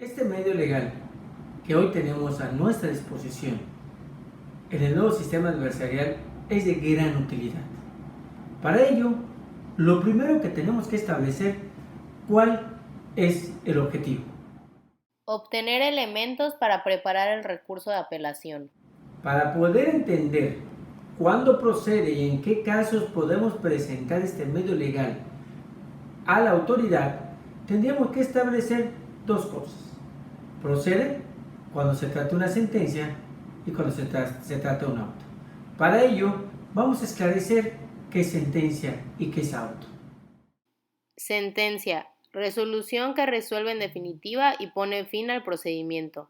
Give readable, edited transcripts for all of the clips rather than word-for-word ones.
Este medio legal que hoy tenemos a nuestra disposición en el nuevo sistema adversarial es de gran utilidad. Para ello, lo primero que tenemos que establecer cuál es el objetivo. Obtener elementos para preparar el recurso de apelación. Para poder entender cuándo procede y en qué casos podemos presentar este medio legal a la autoridad, tendríamos que establecer dos cosas. Procede cuando se trata de una sentencia y cuando se trata de un auto. Para ello, vamos a esclarecer qué es sentencia y qué es auto. Sentencia. Resolución que resuelve en definitiva y pone fin al procedimiento.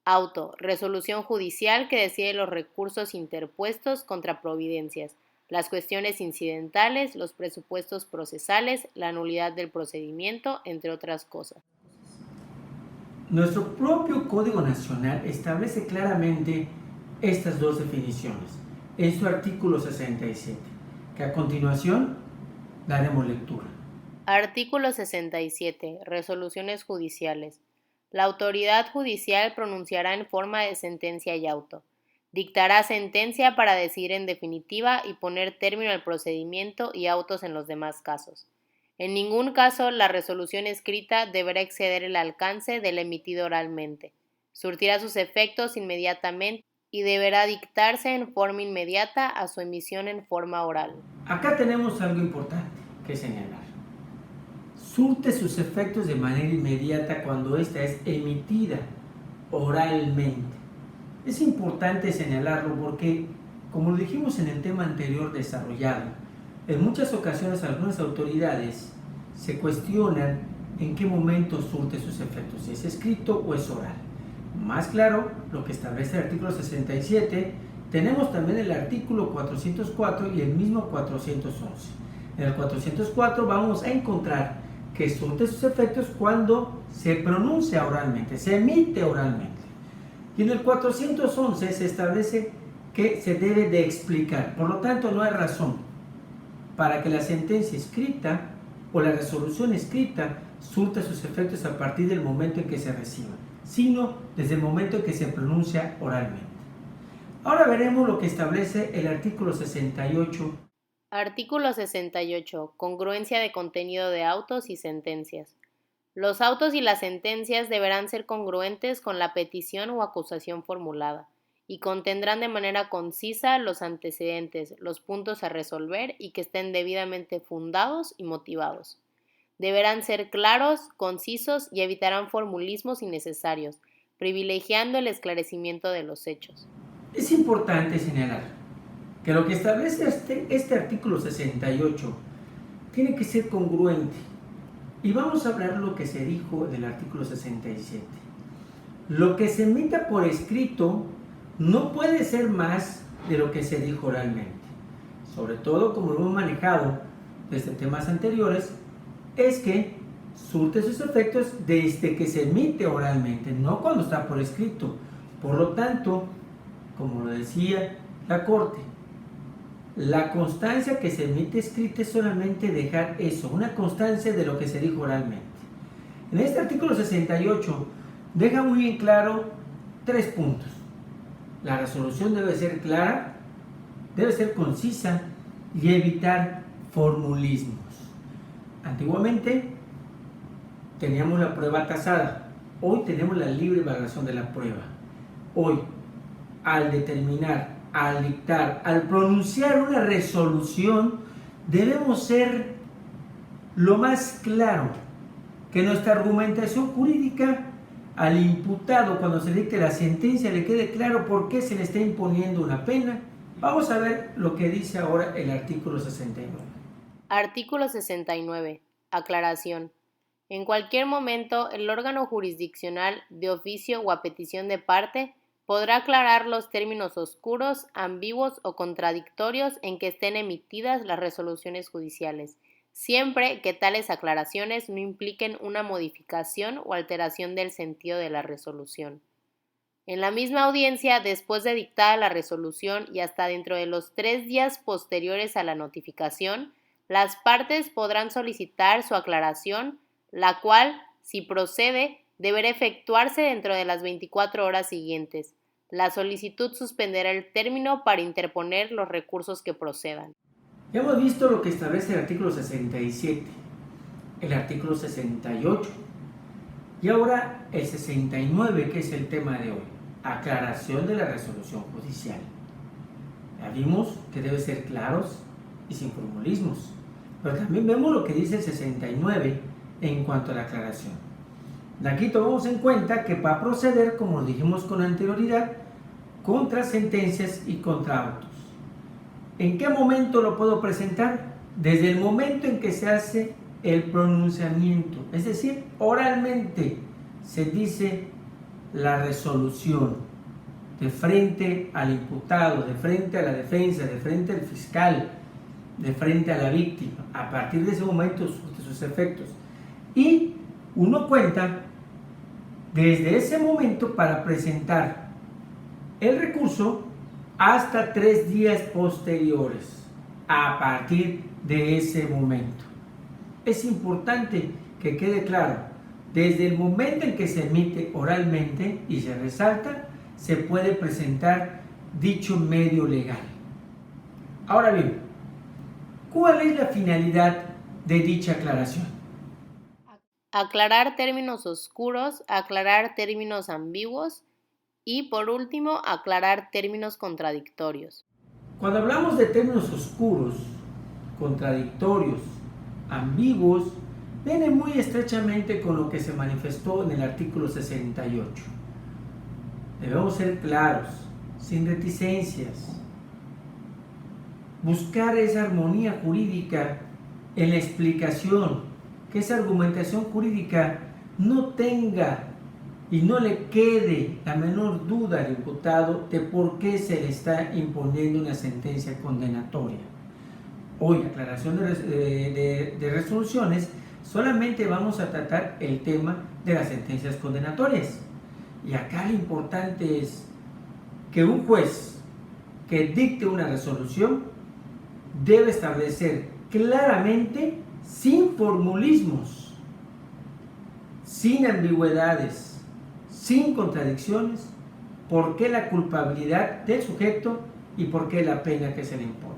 Auto. Resolución judicial que decide los recursos interpuestos contra providencias, las cuestiones incidentales, los presupuestos procesales, la nulidad del procedimiento, entre otras cosas. Nuestro propio Código Nacional establece claramente estas dos definiciones en su artículo 67, que a continuación daremos lectura. Artículo 67. Resoluciones judiciales. La autoridad judicial pronunciará en forma de sentencia y auto. Dictará sentencia para decidir en definitiva y poner término al procedimiento y autos en los demás casos. En ningún caso la resolución escrita deberá exceder el alcance del emitido oralmente. Surtirá sus efectos inmediatamente y deberá dictarse en forma inmediata a su emisión en forma oral. Acá tenemos algo importante que señalar. Surte sus efectos de manera inmediata cuando ésta es emitida oralmente. Es importante señalarlo porque, como lo dijimos en el tema anterior desarrollado, en muchas ocasiones algunas autoridades se cuestionan en qué momento surte sus efectos, si es escrito o es oral. Más claro, lo que establece el artículo 67, tenemos también el artículo 404 y el mismo 411. En el 404 vamos a encontrar que surte sus efectos cuando se pronuncia oralmente, se emite oralmente. Y en el 411 se establece que se debe de explicar. Por lo tanto, no hay razón para que la sentencia escrita o la resolución escrita surta sus efectos a partir del momento en que se reciba, sino desde el momento en que se pronuncia oralmente. Ahora veremos lo que establece el artículo 68. Artículo 68. Congruencia de contenido de autos y sentencias. Los autos y las sentencias deberán ser congruentes con la petición o acusación formulada y contendrán de manera concisa los antecedentes, los puntos a resolver y que estén debidamente fundados y motivados. Deberán ser claros, concisos y evitarán formulismos innecesarios, privilegiando el esclarecimiento de los hechos. Es importante señalar que lo que establece este artículo 68 tiene que ser congruente. Y vamos a hablar lo que se dijo del artículo 67. Lo que se emita por escrito no puede ser más de lo que se dijo oralmente. Sobre todo, como lo hemos manejado desde temas anteriores, es que surte sus efectos desde que se emite oralmente, no cuando está por escrito. Por lo tanto, como lo decía la Corte, la constancia que se emite escrita es solamente dejar eso, una constancia de lo que se dijo oralmente. En este artículo 68 deja muy bien claro tres puntos. La resolución debe ser clara, debe ser concisa y evitar formulismos. Antiguamente teníamos la prueba tasada, hoy tenemos la libre valoración de la prueba. Hoy, al determinar, al dictar, al pronunciar una resolución, debemos ser lo más claro, que nuestra argumentación jurídica al imputado cuando se dicte la sentencia le quede claro por qué se le está imponiendo una pena. Vamos a ver lo que dice ahora el artículo 69. Artículo 69. Aclaración. En cualquier momento, el órgano jurisdiccional, de oficio o a petición de parte, podrá aclarar los términos oscuros, ambiguos o contradictorios en que estén emitidas las resoluciones judiciales, siempre que tales aclaraciones no impliquen una modificación o alteración del sentido de la resolución. En la misma audiencia, después de dictada la resolución y hasta dentro de los 3 días posteriores a la notificación, las partes podrán solicitar su aclaración, la cual, si procede, deberá efectuarse dentro de las 24 horas siguientes. La solicitud suspenderá el término para interponer los recursos que procedan. Ya hemos visto lo que establece el artículo 67, el artículo 68 y ahora el 69, que es el tema de hoy, aclaración de la resolución judicial. Ya vimos que debe ser claros y sin formulismos, pero también vemos lo que dice el 69 en cuanto a la aclaración. De aquí tomamos en cuenta que va a proceder, como dijimos con anterioridad, contra sentencias y contra autos. ¿En qué momento lo puedo presentar? Desde el momento en que se hace el pronunciamiento, es decir, oralmente se dice la resolución de frente al imputado, de frente a la defensa, de frente al fiscal, de frente a la víctima. A partir de ese momento sus efectos. Y uno cuenta desde ese momento para presentar el recurso hasta 3 días posteriores a partir de ese momento. Es importante que quede claro, desde el momento en que se emite oralmente y se resalta, se puede presentar dicho medio legal. Ahora bien, ¿cuál es la finalidad de dicha aclaración? Aclarar términos oscuros, aclarar términos ambiguos y, por último, aclarar términos contradictorios. Cuando hablamos de términos oscuros, contradictorios, ambiguos, viene muy estrechamente con lo que se manifestó en el artículo 68. Debemos ser claros, sin reticencias, buscar esa armonía jurídica en la explicación, que esa argumentación jurídica no tenga y no le quede la menor duda al imputado de por qué se le está imponiendo una sentencia condenatoria. Hoy, aclaración de resoluciones, solamente vamos a tratar el tema de las sentencias condenatorias. Y acá lo importante es que un juez que dicte una resolución debe establecer claramente, sin formulismos, sin ambigüedades, sin contradicciones, por qué la culpabilidad del sujeto y por qué la pena que se le impone.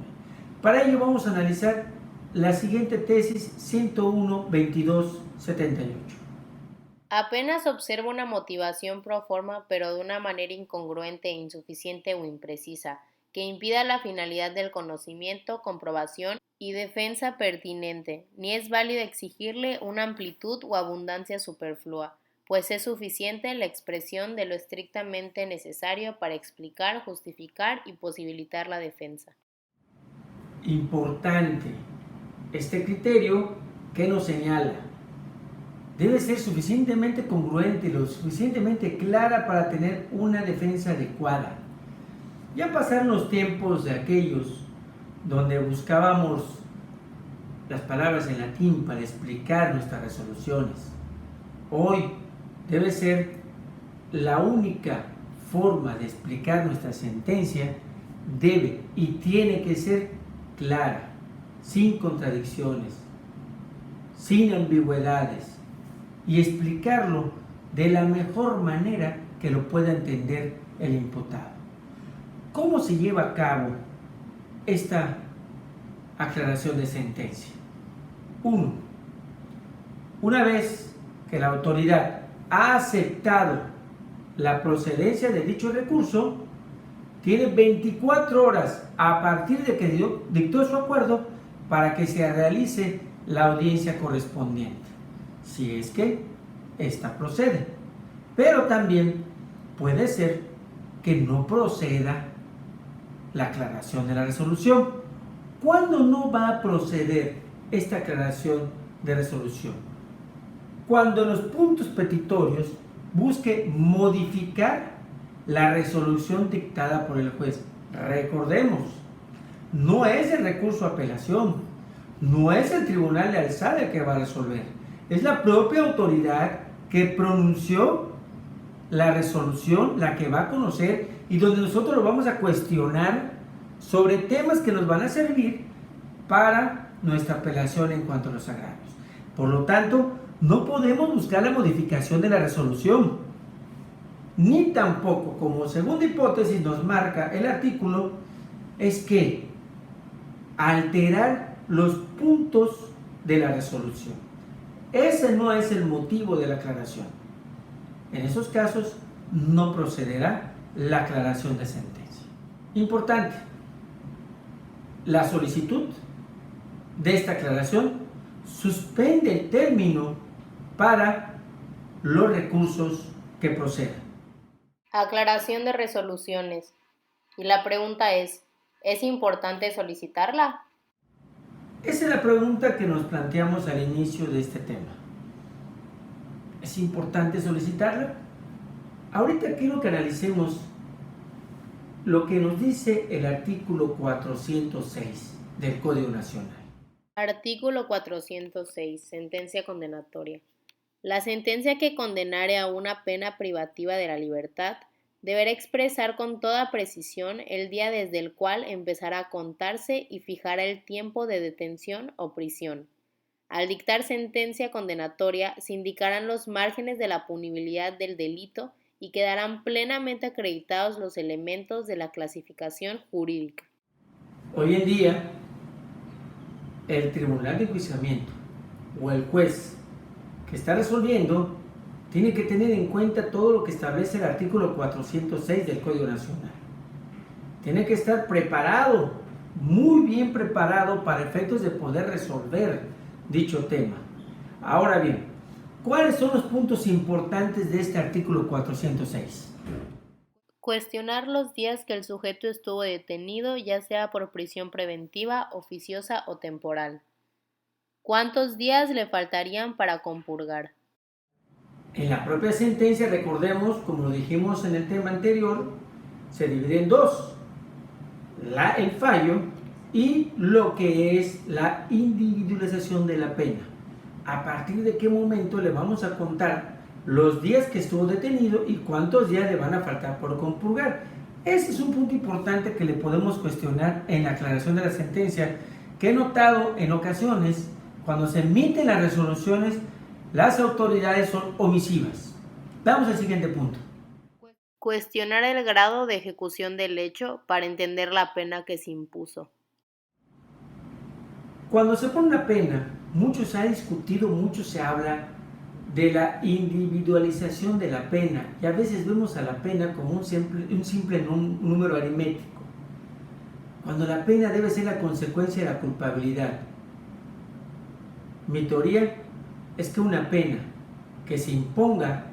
Para ello vamos a analizar la siguiente tesis 101-22-78. Apenas observo una motivación pro forma, pero de una manera incongruente, insuficiente o imprecisa, que impida la finalidad del conocimiento, comprobación y defensa pertinente, ni es válido exigirle una amplitud o abundancia superflua, pues es suficiente la expresión de lo estrictamente necesario para explicar, justificar y posibilitar la defensa. Importante, este criterio que nos señala debe ser suficientemente congruente, lo suficientemente clara para tener una defensa adecuada. Ya pasaron los tiempos de aquellos donde buscábamos las palabras en latín para explicar nuestras resoluciones. Hoy debe ser la única forma de explicar nuestra sentencia, debe y tiene que ser clara, sin contradicciones, sin ambigüedades, y explicarlo de la mejor manera que lo pueda entender el imputado. ¿Cómo se lleva a cabo esta aclaración de sentencia? 1. Una vez que la autoridad ha aceptado la procedencia de dicho recurso, tiene 24 horas a partir de que dictó su acuerdo para que se realice la audiencia correspondiente, si es que ésta procede. Pero también puede ser que no proceda la aclaración de la resolución. ¿Cuándo no va a proceder esta aclaración de resolución? Cuando en los puntos petitorios busque modificar la resolución dictada por el juez. Recordemos, no es el recurso a apelación, no es el tribunal de alzada el que va a resolver, es la propia autoridad que pronunció la resolución la que va a conocer y donde nosotros lo vamos a cuestionar sobre temas que nos van a servir para nuestra apelación en cuanto a los agravios. Por lo tanto, no podemos buscar la modificación de la resolución, ni tampoco, como segunda hipótesis nos marca el artículo, es que alterar los puntos de la resolución. Ese no es el motivo de la aclaración. En esos casos no procederá la aclaración de sentencia. Importante, la solicitud de esta aclaración suspende el término para los recursos que procedan. Aclaración de resoluciones. Y la pregunta ¿es importante solicitarla? Esa es la pregunta que nos planteamos al inicio de este tema. ¿Es importante solicitarla? Ahorita quiero que analicemos lo que nos dice el artículo 406 del Código Nacional. Artículo 406. Sentencia condenatoria. La sentencia que condenare a una pena privativa de la libertad deberá expresar con toda precisión el día desde el cual empezará a contarse y fijará el tiempo de detención o prisión. Al dictar sentencia condenatoria, se indicarán los márgenes de la punibilidad del delito y quedarán plenamente acreditados los elementos de la clasificación jurídica. Hoy en día, el Tribunal de Enjuiciamiento o el juez que está resolviendo tiene que tener en cuenta todo lo que establece el artículo 406 del Código Nacional. Tiene que estar preparado, muy bien preparado para efectos de poder resolver dicho tema. Ahora bien, ¿cuáles son los puntos importantes de este artículo 406? Cuestionar los días que el sujeto estuvo detenido, ya sea por prisión preventiva, oficiosa o temporal. ¿Cuántos días le faltarían para compurgar? En la propia sentencia, recordemos, como lo dijimos en el tema anterior, se divide en dos: el fallo y lo que es la individualización de la pena. ¿A partir de qué momento le vamos a contar los días que estuvo detenido y cuántos días le van a faltar por compurgar? Ese es un punto importante que le podemos cuestionar en la aclaración de la sentencia, que he notado en ocasiones, cuando se emiten las resoluciones, las autoridades son omisivas. Vamos al siguiente punto. Cuestionar el grado de ejecución del hecho para entender la pena que se impuso. Cuando se pone una pena, mucho se ha discutido, mucho se habla de la individualización de la pena, y a veces vemos a la pena como un simple número aritmético, cuando la pena debe ser la consecuencia de la culpabilidad. Mi teoría es que una pena que se imponga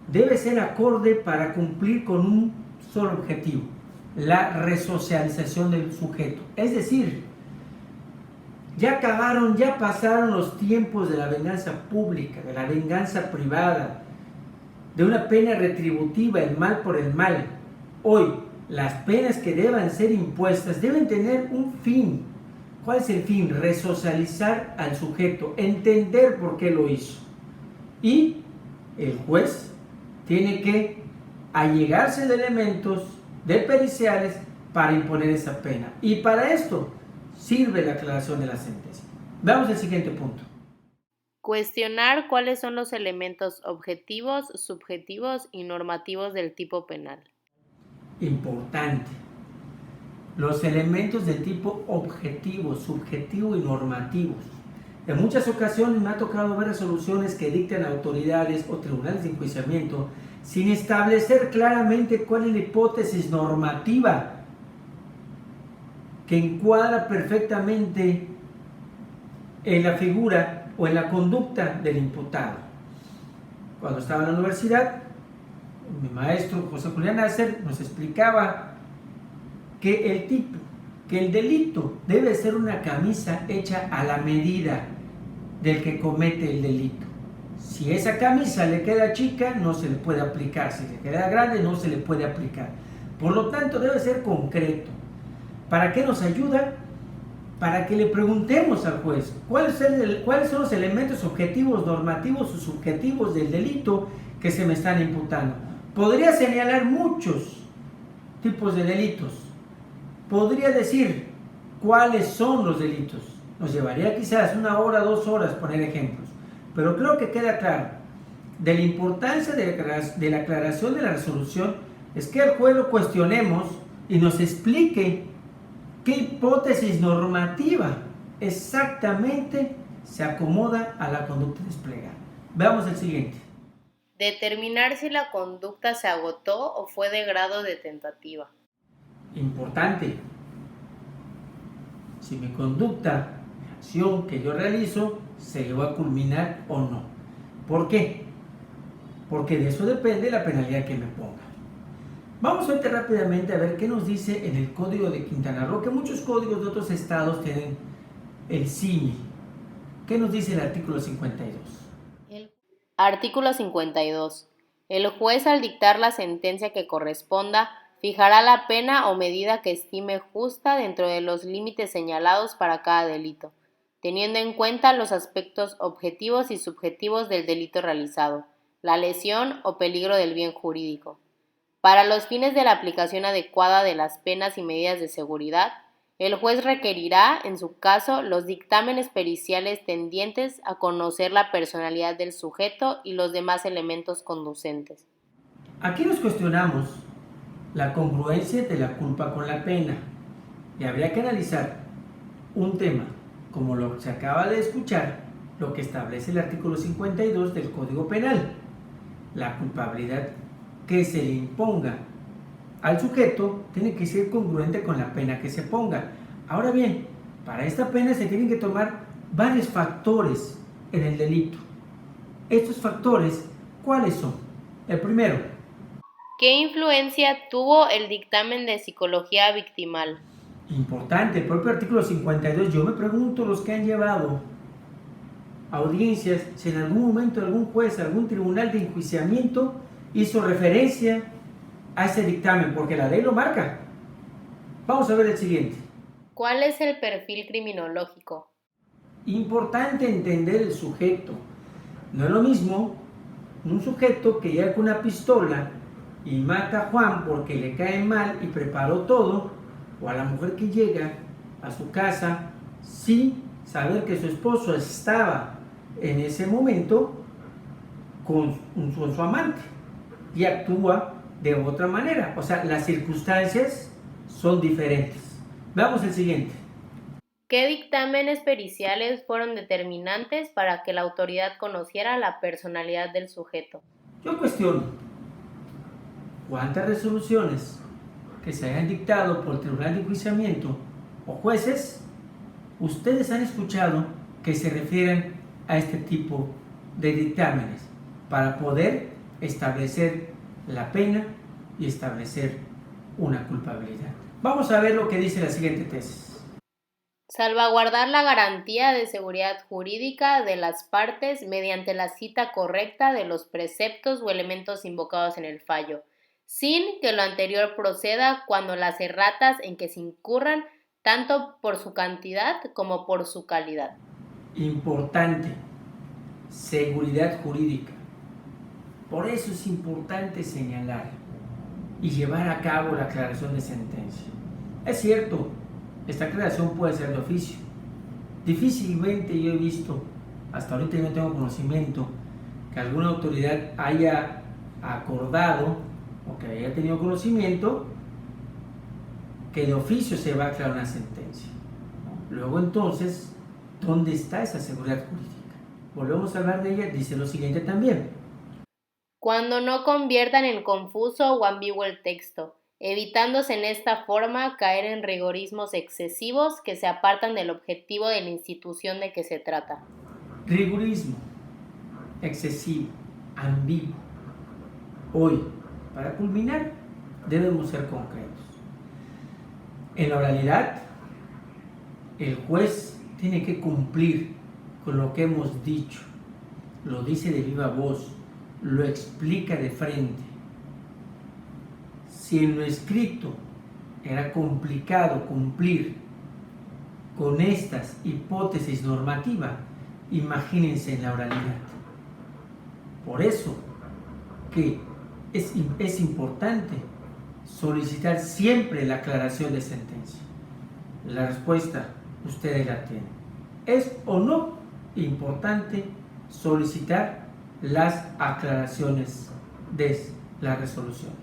debe ser acorde para cumplir con un solo objetivo: la resocialización del sujeto. Es decir, ya pasaron los tiempos de la venganza pública, de la venganza privada, de una pena retributiva, el mal por el mal. Hoy, las penas que deban ser impuestas deben tener un fin. ¿Cuál es el fin? Resocializar al sujeto, entender por qué lo hizo. Y el juez tiene que allegarse de elementos, de periciales, para imponer esa pena. Y para esto sirve la aclaración de la sentencia. Vamos al siguiente punto. Cuestionar cuáles son los elementos objetivos, subjetivos y normativos del tipo penal. Importante. Los elementos de tipo objetivo, subjetivo y normativos. En muchas ocasiones me ha tocado ver resoluciones que dictan autoridades o tribunales de enjuiciamiento sin establecer claramente cuál es la hipótesis normativa que encuadra perfectamente en la figura o en la conducta del imputado. Cuando estaba en la universidad, mi maestro José Julián Nasser nos explicaba que el delito debe ser una camisa hecha a la medida del que comete el delito. Si esa camisa le queda chica, no se le puede aplicar. Si le queda grande, no se le puede aplicar. Por lo tanto, debe ser concreto. ¿Para qué nos ayuda? Para que le preguntemos al juez cuáles son los elementos objetivos, normativos o subjetivos del delito que se me están imputando. Podría señalar muchos tipos de delitos. Podría decir cuáles son los delitos. Nos llevaría quizás 1 hora, 2 horas poner ejemplos. pero creo que queda claro. De la importancia de la aclaración de la resolución es que el juez lo cuestionemos y nos explique qué hipótesis normativa exactamente se acomoda a la conducta desplegada. Veamos el siguiente. Determinar si la conducta se agotó o fue de grado de tentativa. Importante. Si mi conducta, mi acción que yo realizo, se llevó a culminar o no. ¿Por qué? Porque de eso depende la penalidad que me ponga. Vamos ahorita rápidamente a ver qué nos dice en el Código de Quintana Roo, que muchos códigos de otros estados tienen el símil. ¿Qué nos dice el artículo 52? Artículo 52. El juez, al dictar la sentencia que corresponda, fijará la pena o medida que estime justa dentro de los límites señalados para cada delito, teniendo en cuenta los aspectos objetivos y subjetivos del delito realizado, la lesión o peligro del bien jurídico. Para los fines de la aplicación adecuada de las penas y medidas de seguridad, el juez requerirá, en su caso, los dictámenes periciales tendientes a conocer la personalidad del sujeto y los demás elementos conducentes. Aquí nos cuestionamos la congruencia de la culpa con la pena y habría que analizar un tema como lo que se acaba de escuchar, lo que establece el artículo 52 del Código Penal. La culpabilidad que se le imponga al sujeto tiene que ser congruente con la pena que se ponga. Ahora bien, para esta pena se tienen que tomar varios factores en el delito. Estos factores, ¿cuáles son? El primero. ¿Qué influencia tuvo el dictamen de psicología victimal? Importante, el propio artículo 52. Yo me pregunto, los que han llevado audiencias, si en algún momento algún juez, algún tribunal de enjuiciamiento hizo referencia a ese dictamen, porque la ley lo marca. Vamos a ver el siguiente. ¿Cuál es el perfil criminológico? Importante entender el sujeto. No es lo mismo un sujeto que llega con una pistola y mata a Juan porque le cae mal y preparó todo, o a la mujer que llega a su casa sin saber que su esposo estaba en ese momento con su amante y actúa de otra manera. O sea, las circunstancias son diferentes. Veamos el siguiente. ¿Qué dictámenes periciales fueron determinantes para que la autoridad conociera la personalidad del sujeto? Yo cuestiono cuántas resoluciones que se hayan dictado por el Tribunal de Enjuiciamiento o jueces ustedes han escuchado que se refieren a este tipo de dictámenes para poder establecer la pena y establecer una culpabilidad. Vamos a ver lo que dice la siguiente tesis. Salvaguardar la garantía de seguridad jurídica de las partes mediante la cita correcta de los preceptos o elementos invocados en el fallo, sin que lo anterior proceda cuando las erratas en que se incurran tanto por su cantidad como por su calidad. Importante, seguridad jurídica. Por eso es importante señalar y llevar a cabo la aclaración de sentencia. Es cierto, esta aclaración puede ser de oficio. Difícilmente yo he visto, hasta ahorita yo no tengo conocimiento, que alguna autoridad haya acordado o que haya tenido conocimiento que de oficio se va a aclarar una sentencia. Luego entonces, ¿dónde está esa seguridad jurídica? Volvemos a hablar de ella, dice lo siguiente también. Cuando no conviertan en confuso o ambiguo el texto, evitándose en esta forma caer en rigorismos excesivos que se apartan del objetivo de la institución de que se trata. Rigorismo, excesivo, ambiguo. Hoy, para culminar, debemos ser concretos. En la oralidad, el juez tiene que cumplir con lo que hemos dicho. Lo dice de viva voz, lo explica de frente. Si en lo escrito era complicado cumplir con estas hipótesis normativas, imagínense en la oralidad. Por eso que es importante solicitar siempre la aclaración de sentencia. La respuesta ustedes la tienen. ¿Es o no importante solicitar las aclaraciones de las resoluciones.